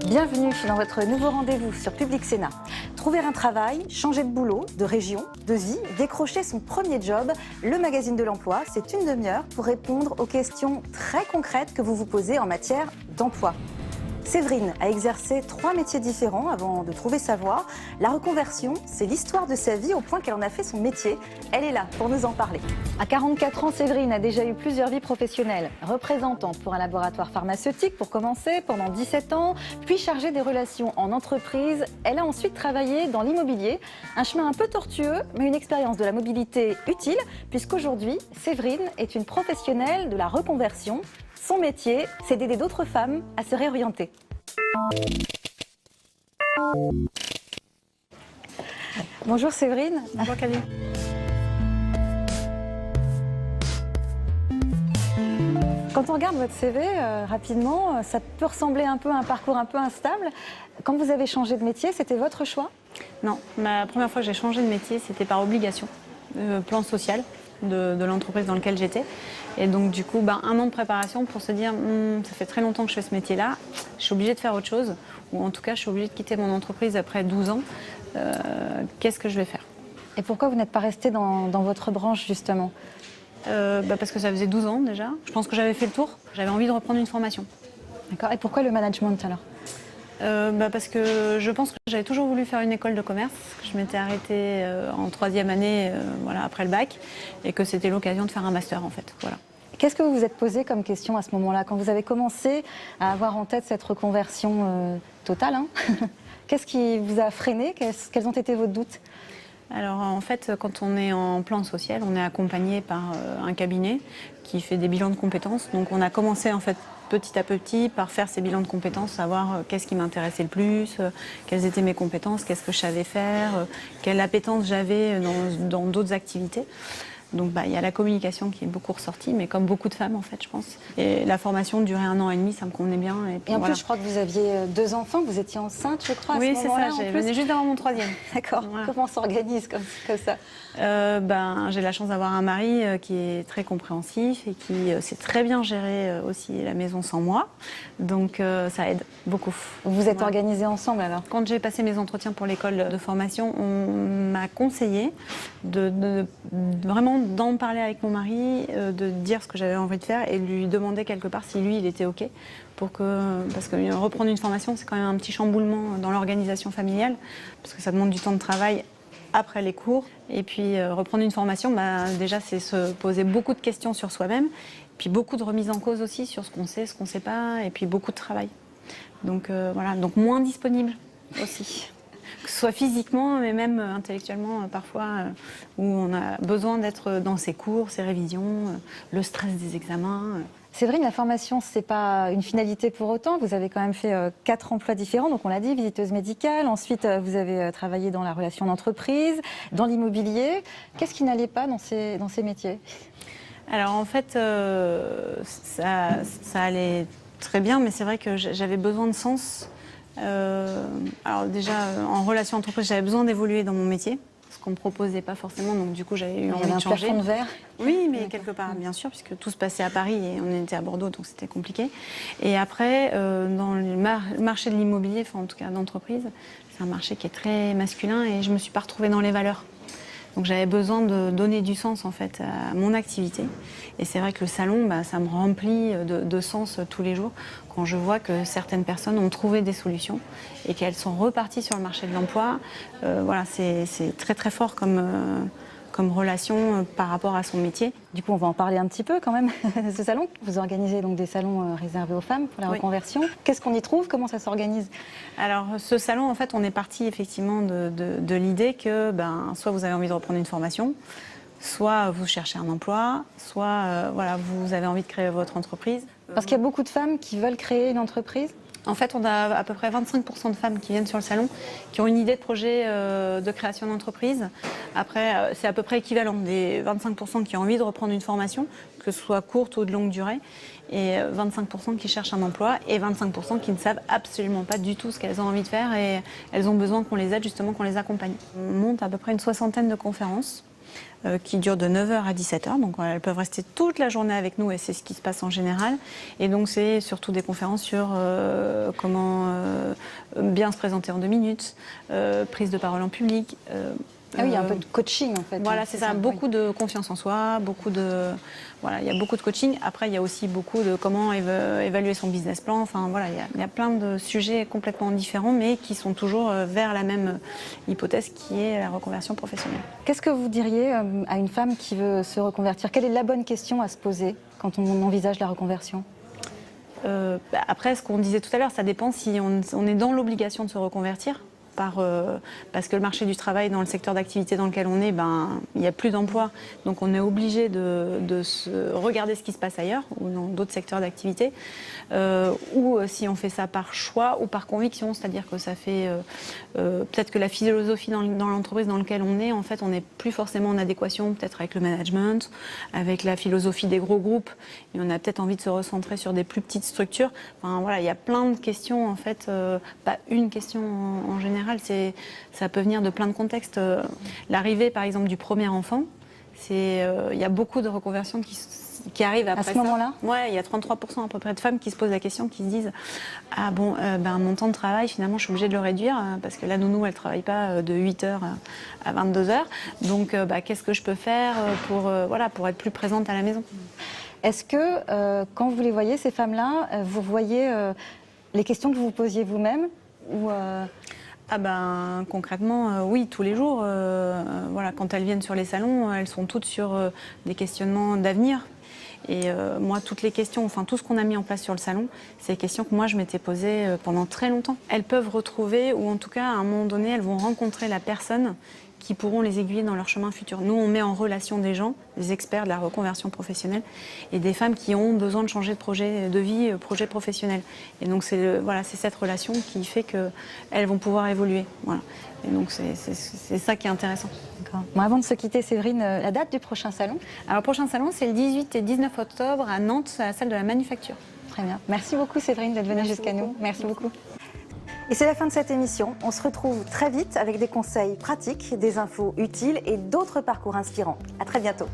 Bienvenue dans votre nouveau rendez-vous sur Public Sénat. Trouver un travail, changer de boulot, de région, de vie, décrocher son premier job, le magazine de l'emploi, c'est une demi-heure pour répondre aux questions très concrètes que vous vous posez en matière d'emploi. Séverine a exercé 3 métiers différents avant de trouver sa voie. La reconversion, c'est l'histoire de sa vie au point qu'elle en a fait son métier. Elle est là pour nous en parler. À 44 ans, Séverine a déjà eu plusieurs vies professionnelles. Représentante pour un laboratoire pharmaceutique pour commencer pendant 17 ans, puis chargée des relations en entreprise. Elle a ensuite travaillé dans l'immobilier. Un chemin un peu tortueux, mais une expérience de la mobilité utile, puisqu'aujourd'hui, Séverine est une professionnelle de la reconversion. Son métier, c'est d'aider d'autres femmes à se réorienter. Bonjour Séverine. Bonjour Camille. Quand on regarde votre CV rapidement, ça peut ressembler un peu à un parcours un peu instable. Quand vous avez changé de métier, c'était votre choix? Non, la première fois que j'ai changé de métier, c'était par obligation, plan social de l'entreprise dans laquelle j'étais. Et donc du coup, un an de préparation pour se dire ça fait très longtemps que je fais ce métier-là, je suis obligée de faire autre chose, ou en tout cas je suis obligée de quitter mon entreprise après 12 ans. Qu'est-ce que je vais faire? Et pourquoi vous n'êtes pas restée dans votre branche justement? Parce que ça faisait 12 ans déjà. Je pense que j'avais fait le tour, j'avais envie de reprendre une formation. D'accord. Et pourquoi le management alors? Parce que je pense que j'avais toujours voulu faire une école de commerce. Je m'étais arrêtée en 3e année après le bac et que c'était l'occasion de faire un master en fait. Voilà. Qu'est-ce que vous vous êtes posé comme question à ce moment-là, quand vous avez commencé à avoir en tête cette reconversion totale Qu'est-ce qui vous a freiné? Quels ont été vos doutes? Alors en fait, quand on est en plan social, on est accompagné par un cabinet qui fait des bilans de compétences. Donc on a commencé en fait petit à petit par faire ces bilans de compétences, savoir qu'est-ce qui m'intéressait le plus, quelles étaient mes compétences, qu'est-ce que je savais faire, quelle appétence j'avais dans d'autres activités. Donc il y a la communication qui est beaucoup ressortie, mais comme beaucoup de femmes en fait, je pense. Et la formation durait 1 an et demi, ça me convenait bien. Et en plus, je crois que vous aviez 2 enfants, vous étiez enceinte, je crois, à ce moment-là. Oui, c'est ça, je venais juste avant mon 3e. D'accord. Voilà. Comment on s'organise comme ça? J'ai la chance d'avoir un mari qui est très compréhensif et qui sait très bien gérer aussi la maison sans moi. Donc ça aide beaucoup. Vous êtes organisés ensemble alors? Quand j'ai passé mes entretiens pour l'école de formation, on m'a conseillé de vraiment d'en parler avec mon mari, de dire ce que j'avais envie de faire et de lui demander quelque part si lui il était OK. Parce que reprendre une formation, c'est quand même un petit chamboulement dans l'organisation familiale, parce que ça demande du temps de travail après les cours. Et puis reprendre une formation, déjà c'est se poser beaucoup de questions sur soi-même, puis beaucoup de remise en cause aussi sur ce qu'on sait, ce qu'on ne sait pas, et puis beaucoup de travail. Donc voilà, donc moins disponible aussi. Que ce soit physiquement, mais même intellectuellement parfois, où on a besoin d'être dans ses cours, ses révisions, le stress des examens. Séverine, la formation, ce n'est pas une finalité pour autant. Vous avez quand même fait 4 emplois différents. Donc on l'a dit, visiteuse médicale. Ensuite, vous avez travaillé dans la relation d'entreprise, dans l'immobilier. Qu'est-ce qui n'allait pas dans ces métiers? Alors en fait, ça allait très bien, mais c'est vrai que j'avais besoin de sens. Alors déjà, en relation entreprise, j'avais besoin d'évoluer dans mon métier, ce qu'on ne me proposait pas forcément, donc du coup j'avais eu envie de changer. Il y avait un plafond de verre? Oui, mais quelque part, bien sûr, puisque tout se passait à Paris et on était à Bordeaux, donc c'était compliqué. Et après, dans le marché de l'immobilier, enfin en tout cas d'entreprise, c'est un marché qui est très masculin et je ne me suis pas retrouvée dans les valeurs. Donc j'avais besoin de donner du sens en fait à mon activité. Et c'est vrai que le salon, ça me remplit de sens tous les jours quand je vois que certaines personnes ont trouvé des solutions et qu'elles sont reparties sur le marché de l'emploi. Voilà, c'est très très fort comme relation par rapport à son métier. Du coup, on va en parler un petit peu quand même de ce salon. Vous organisez donc des salons réservés aux femmes pour la reconversion. Qu'est-ce qu'on y trouve? Comment ça s'organise? Alors, ce salon, en fait, on est parti effectivement de l'idée que soit vous avez envie de reprendre une formation, soit vous cherchez un emploi, soit vous avez envie de créer votre entreprise. Parce qu'il y a beaucoup de femmes qui veulent créer une entreprise? En fait, on a à peu près 25% de femmes qui viennent sur le salon, qui ont une idée de projet de création d'entreprise. Après, c'est à peu près équivalent des 25% qui ont envie de reprendre une formation, que ce soit courte ou de longue durée, et 25% qui cherchent un emploi, et 25% qui ne savent absolument pas du tout ce qu'elles ont envie de faire, et elles ont besoin qu'on les aide, justement, qu'on les accompagne. On monte à peu près une 60aine de conférences qui durent de 9h à 17h. Donc elles peuvent rester toute la journée avec nous et c'est ce qui se passe en général. Et donc c'est surtout des conférences sur comment bien se présenter en 2 minutes, prise de parole en public. Ah oui, il y a un peu de coaching en fait. Voilà, c'est ça. Beaucoup de confiance en soi, il y a beaucoup de coaching. Après, il y a aussi beaucoup de comment évaluer son business plan. Enfin, voilà, il y a plein de sujets complètement différents, mais qui sont toujours vers la même hypothèse qui est la reconversion professionnelle. Qu'est-ce que vous diriez à une femme qui veut se reconvertir? Quelle est la bonne question à se poser quand on envisage la reconversion? Après, ce qu'on disait tout à l'heure, ça dépend si on est dans l'obligation de se reconvertir. Parce que le marché du travail dans le secteur d'activité dans lequel on est, il n'y a plus d'emploi. Donc on est obligé de regarder ce qui se passe ailleurs ou dans d'autres secteurs d'activité. Ou si on fait ça par choix ou par conviction, c'est-à-dire que ça fait peut-être que la philosophie dans l'entreprise dans laquelle on est, en fait, on n'est plus forcément en adéquation peut-être avec le management, avec la philosophie des gros groupes. Et on a peut-être envie de se recentrer sur des plus petites structures. Enfin, voilà, il y a plein de questions, en fait, pas une question en général. Ça peut venir de plein de contextes. L'arrivée, par exemple, du premier enfant, il y a beaucoup de reconversions qui arrivent après ça. À ce moment-là ? Ouais, il y a 33% à peu près de femmes qui se posent la question, qui se disent « Ah bon, mon temps de travail, finalement, je suis obligée de le réduire parce que la nounou, elle ne travaille pas de 8h à 22h. Donc, qu'est-ce que je peux faire pour être plus présente à la maison ?» Est-ce que, quand vous les voyez, ces femmes-là, vous voyez les questions que vous vous posiez vous-même ou concrètement, oui, tous les jours. Quand elles viennent sur les salons, elles sont toutes sur des questionnements d'avenir. Et moi, toutes les questions, enfin tout ce qu'on a mis en place sur le salon, c'est des questions que moi je m'étais posées pendant très longtemps. Elles peuvent retrouver, ou en tout cas à un moment donné, elles vont rencontrer la personne qui pourront les aiguiller dans leur chemin futur. Nous, on met en relation des gens, des experts de la reconversion professionnelle, et des femmes qui ont besoin de changer de projet de vie, projet professionnel. Et donc c'est cette relation qui fait qu'elles vont pouvoir évoluer. Voilà. Et donc c'est ça qui est intéressant. D'accord. Bon, avant de se quitter, Séverine, la date du prochain salon? Alors le prochain salon, c'est le 18 et 19 octobre à Nantes, à la salle de la Manufacture. Très bien. Merci beaucoup Séverine d'être venue jusqu'à nous. Merci beaucoup. Et c'est la fin de cette émission. On se retrouve très vite avec des conseils pratiques, des infos utiles et d'autres parcours inspirants. À très bientôt.